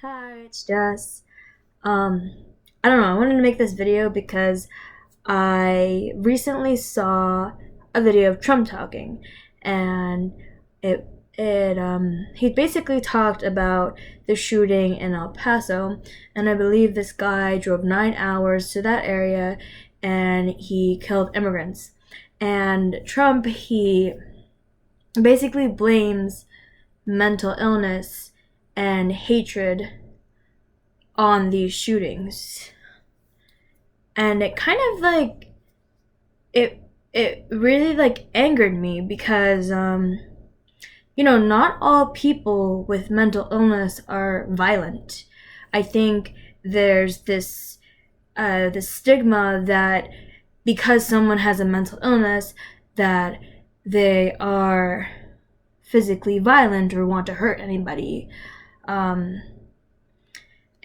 Hi, it's Jess. I don't know, I wanted to make this video because I recently saw a video of Trump talking, and he basically talked about the shooting in El Paso, and I believe this guy drove 9 hours to that area and he killed immigrants. And Trump, he basically blames mental illness and hatred on these shootings. And it kind of it really angered me because not all people with mental illness are violent. I think there's this stigma that because someone has a mental illness that they are physically violent or want to hurt anybody.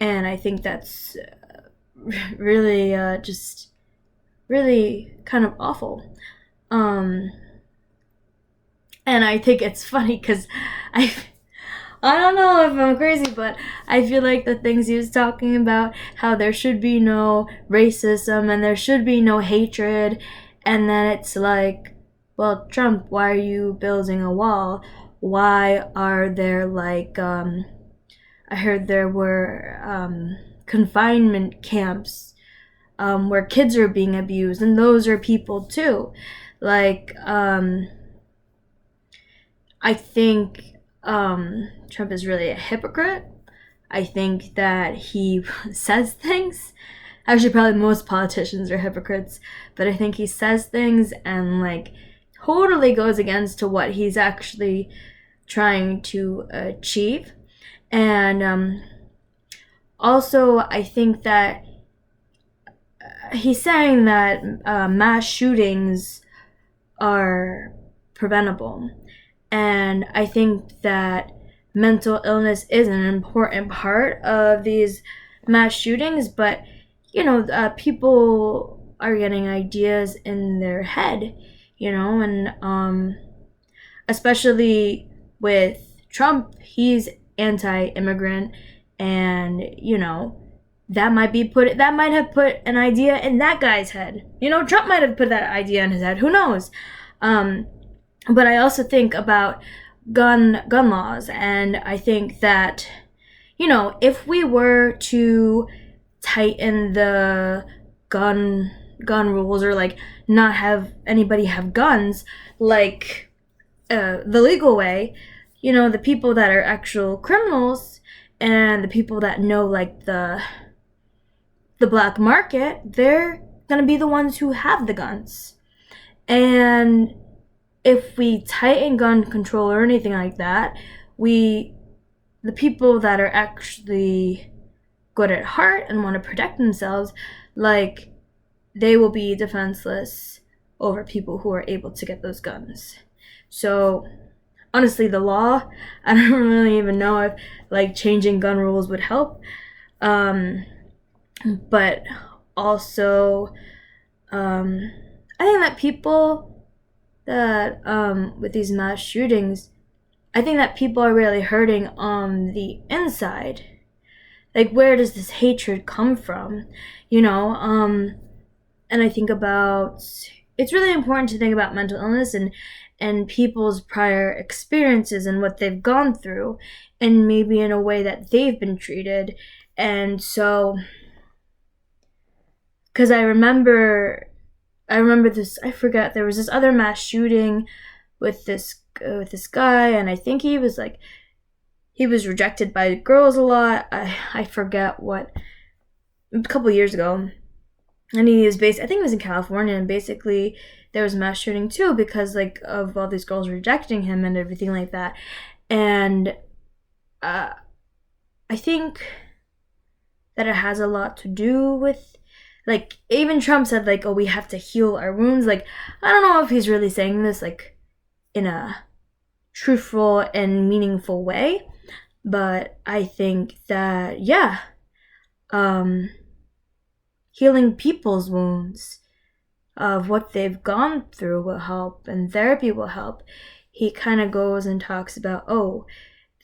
And I think that's really just really kind of awful. Um, and I think it's funny because I I don't know if I'm crazy, but I feel like the things he was talking about, how there should be no racism and there should be no hatred, and then it's like, well, Trump, why are you building a wall? Why are there I heard there were confinement camps where kids are being abused, and those are people too. Like, I think Trump is really a hypocrite. I think that he says things. Actually, probably most politicians are hypocrites, but I think he says things and totally goes against to what he's actually trying to achieve. And also, I think that he's saying that mass shootings are preventable. And I think that mental illness is an important part of these mass shootings, but people are getting ideas in their head, and especially with Trump, he's anti-immigrant, and that might have put an idea in that guy's head. Trump might have put that idea in his head. Who knows? But I also think about gun laws, and I think that if we were to tighten the gun rules, or not have anybody have guns the legal way, the people that are actual criminals and the people that know the black market, they're gonna be the ones who have the guns. And if we tighten gun control or anything like that, the people that are actually good at heart and want to protect themselves, they will be defenseless over people who are able to get those guns. So honestly, the law, I don't really even know if changing gun rules would help. But also, I think that people that with these mass shootings, I think that people are really hurting on the inside. Where does this hatred come from? And I think about, it's really important to think about mental illness and people's prior experiences and what they've gone through, and maybe in a way that they've been treated. And so, because I remember this, I forgot, there was this other mass shooting with this guy, and I think he was rejected by girls a lot. I forget what, a couple years ago. And he was I think it was in California, and basically there was a mass shooting too because of all these girls rejecting him and everything like that. And I think that it has a lot to do with, even Trump said oh, we have to heal our wounds. I don't know if he's really saying this in a truthful and meaningful way, but I think that healing people's wounds of what they've gone through will help, and therapy will help. He kind of goes and talks about,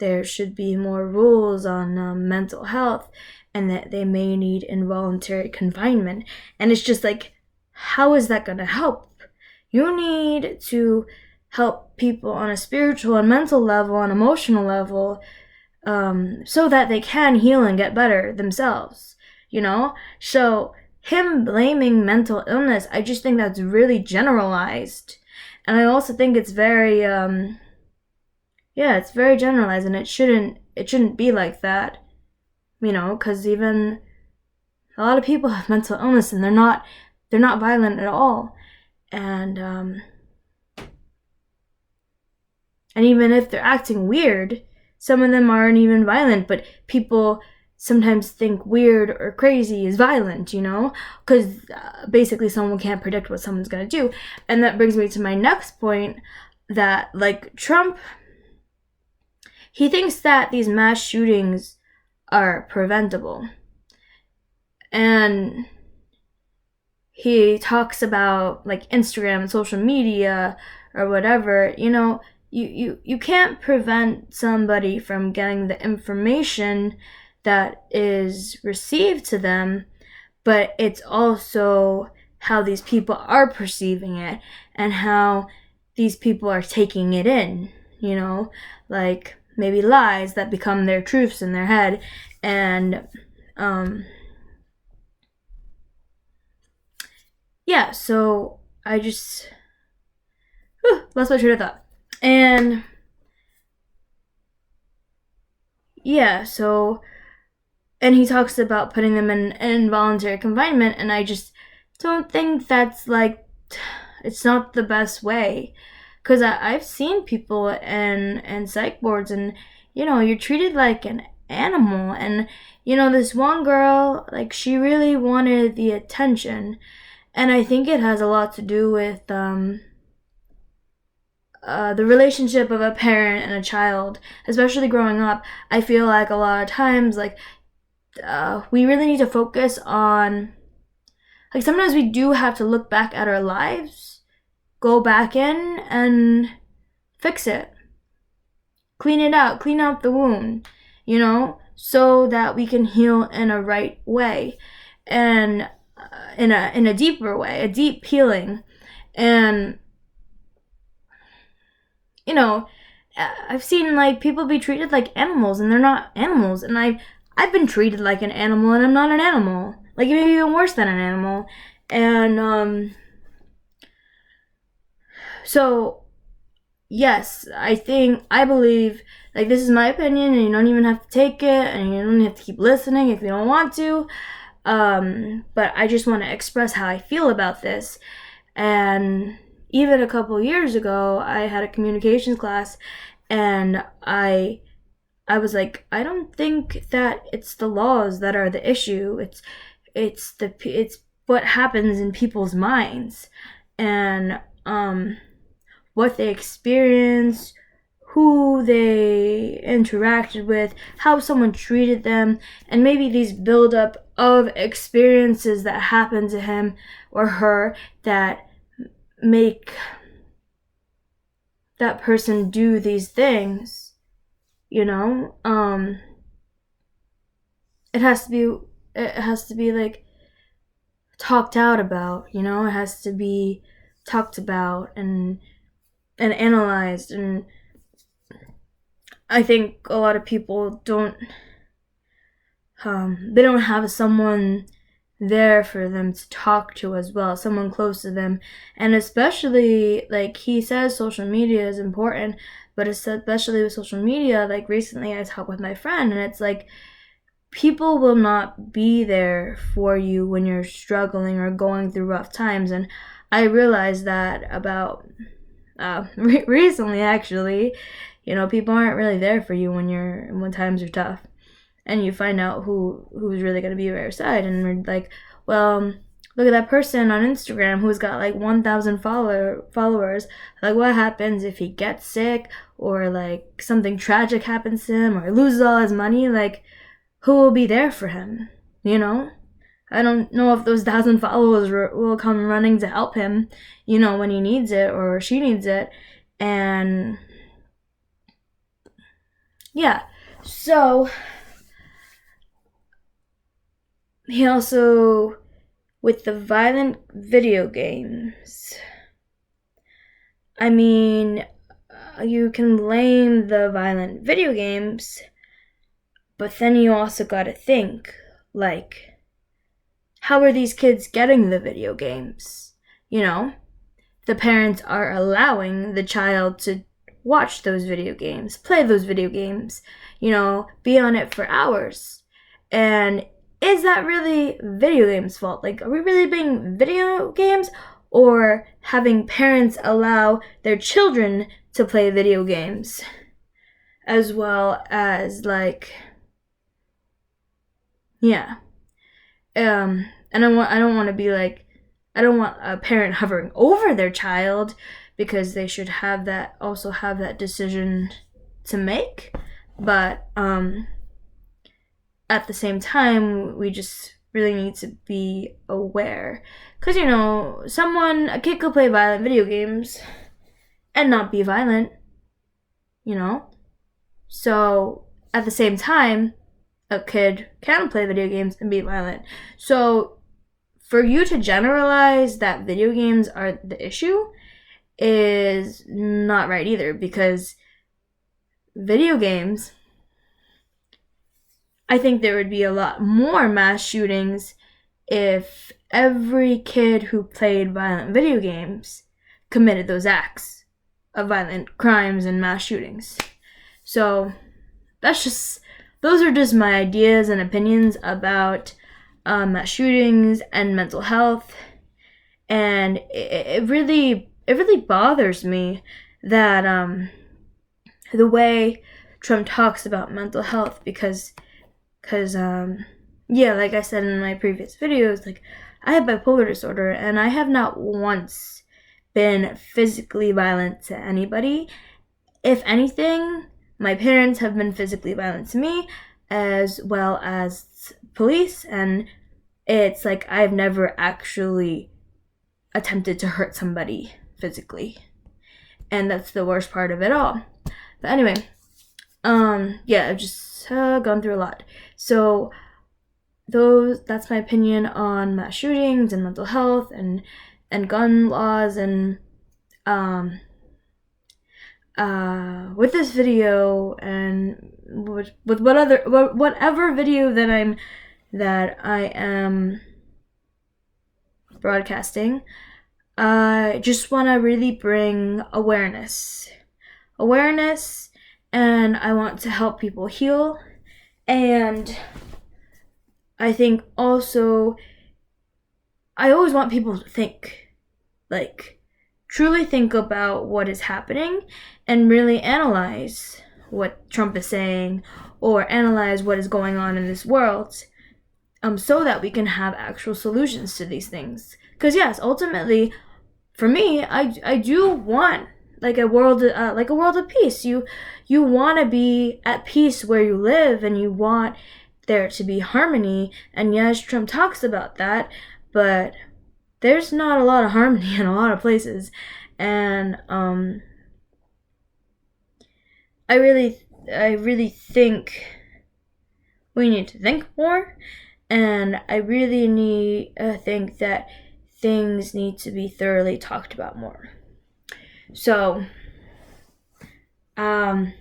there should be more rules on mental health, and that they may need involuntary confinement. And it's just like, how is that going to help? You need to help people on a spiritual and mental level and emotional level, so that they can heal and get better themselves, you know? So him blaming mental illness, I just think that's really generalized. And I also think it's very, it's very generalized, and it shouldn't be like that, because even a lot of people have mental illness and they're not violent at all. And even if they're acting weird, some of them aren't even violent, but people sometimes think weird or crazy is violent, because basically someone can't predict what someone's going to do. And that brings me to my next point, that like Trump, he thinks that these mass shootings are preventable. And he talks about like Instagram and social media or whatever, you can't prevent somebody from getting the information that is received to them, but it's also how these people are perceiving it and how these people are taking it in, like maybe lies that become their truths in their head. And so I just lost my train of thought. And and he talks about putting them in involuntary confinement, and I just don't think that's like, it's not the best way. Because I've seen people in psych wards, and you're treated like an animal. And this one girl, like, she really wanted the attention, and I think it has a lot to do with the relationship of a parent and a child, especially growing up. I feel like a lot of times, like, we really need to focus on, like, sometimes we do have to look back at our lives, go back in and fix it, clean it out, clean out the wound, so that we can heal in a right way, and in a deeper way, a deep healing. And I've seen like people be treated like animals, and they're not animals. And I've been treated like an animal, and I'm not an animal. Like, maybe even worse than an animal. And so yes, I believe, like, this is my opinion, and you don't even have to take it, and you don't have to keep listening if you don't want to. But I just want to express how I feel about this. And even a couple years ago, I had a communications class, and I was like, I don't think that it's the laws that are the issue. It's what happens in people's minds, and what they experience, who they interacted with, how someone treated them, and maybe these buildup of experiences that happen to him or her that make that person do these things. It has to be like talked out about. It has to be talked about and analyzed. And I think a lot of people don't have someone there for them to talk to as well, someone close to them. And especially, like, he says social media is important, but especially with social media, like, recently I talked with my friend, and it's like, people will not be there for you when you're struggling or going through rough times. And I realized that about recently, actually. People aren't really there for you when times are tough, and you find out who's really going to be by your side. And we're like, well, look at that person on Instagram who's got like 1,000 followers. Like, what happens if he gets sick, or like something tragic happens to him, or loses all his money? Like, who will be there for him? I don't know if those 1,000 followers will come running to help him, when he needs it or she needs it. And yeah. So he also, with the violent video games, I mean, you can blame the violent video games, but then you also gotta think, like, how are these kids getting the video games? You know? The parents are allowing the child to watch those video games, play those video games, be on it for hours. And is that really video games' fault? Like, are we really being video games, or having parents allow their children to play video games? As well as, like, yeah. And I don't want to be like, I don't want a parent hovering over their child, because they should have that decision to make. But at the same time, we just really need to be aware, because a kid could play violent video games and not be violent, so at the same time, a kid can play video games and be violent. So for you to generalize that video games are the issue is not right either, because video games, I think there would be a lot more mass shootings if every kid who played violent video games committed those acts of violent crimes and mass shootings. So those are just my ideas and opinions about mass shootings and mental health. And it really bothers me that the way Trump talks about mental health, because like I said in my previous videos, like, I have bipolar disorder, and I have not once been physically violent to anybody. If anything, my parents have been physically violent to me, as well as police, and it's like I've never actually attempted to hurt somebody physically. And that's the worst part of it all. But anyway, I've just gone through a lot. So that's my opinion on mass shootings and mental health and gun laws. And with this video, and with whatever video that I am broadcasting, I just want to really bring awareness, and I want to help people heal. And I think also, I always want people to think, like, truly think about what is happening and really analyze what Trump is saying, or analyze what is going on in this world, so that we can have actual solutions to these things. Because yes, ultimately, for me, I do want like a world of peace. You want to be at peace where you live, and you want there to be harmony. And yes, Trump talks about that, but there's not a lot of harmony in a lot of places. And I really think we need to think more, and I really think that things need to be thoroughly talked about more. So, anyway,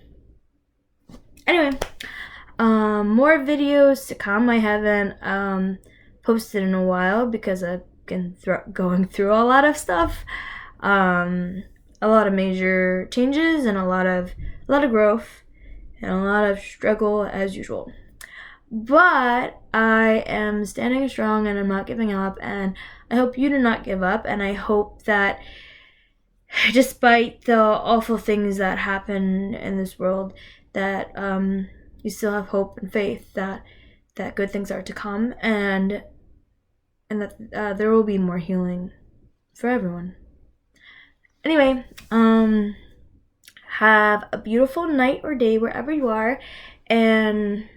more videos to come. I haven't posted in a while because I've been going through a lot of stuff, a lot of major changes, and a lot of growth, and a lot of struggle as usual. But I am standing strong, and I'm not giving up, and I hope you do not give up, and I hope that despite the awful things that happen in this world, that you still have hope and faith that good things are to come, and that there will be more healing for everyone. Anyway, have a beautiful night or day wherever you are, and